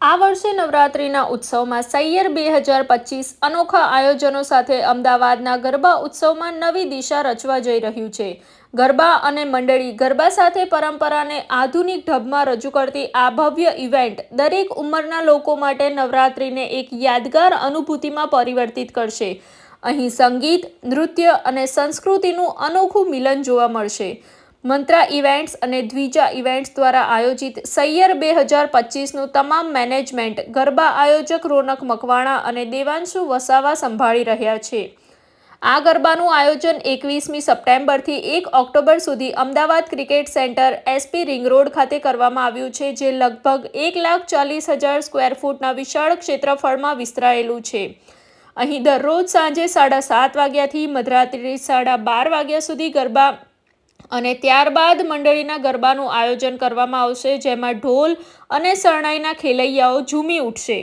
આ વર્ષે નવરાત્રિના ઉત્સવમાં સૈયર 2025 અનોખા આયોજનો સાથે અમદાવાદના ગરબા ઉત્સવમાં નવી દિશા રચવા જઈ રહ્યું છે। ગરબા અને મંડળી ગરબા સાથે પરંપરાને આધુનિક ઢબમાં રજૂ કરતી આ ભવ્ય ઇવેન્ટ દરેક ઉંમરના લોકો માટે નવરાત્રિને એક યાદગાર અનુભૂતિમાં પરિવર્તિત કરશે। અહીં સંગીત, નૃત્ય અને સંસ્કૃતિનું અનોખું મિલન જોવા મળશે। મંત્રા ઇવેન્ટ્સ અને દ્વિજા ઇવેન્ટ્સ દ્વારા આયોજિત સૈયર 2025નું તમામ મેનેજમેન્ટ ગરબા આયોજક રોનક મકવાણા અને દેવાંશુ વસાવા સંભાળી રહ્યા છે। આ ગરબાનું આયોજન 21મી સપ્ટેમ્બરથી 1 ઓક્ટોબર સુધી Ahmedabad cricket centre SP ring road ખાતે કરવામાં આવ્યું છે, જે લગભગ 1,40,000 સ્ક્વેર ફૂટના વિશાળ ક્ષેત્રફળમાં વિસ્તરાયેલું છે। અહીં દરરોજ સાંજે 7:30 વાગ્યાથી મધરાત્રિ 12:30 વાગ્યા સુધી ગરબા અને ત્યારબાદ મંડળીના ગરબાનું આયોજન કરવામાં આવશે, જેમાં ઢોલ અને શરણાઈના ખેલૈયાઓ ઝૂમી ઉઠશે।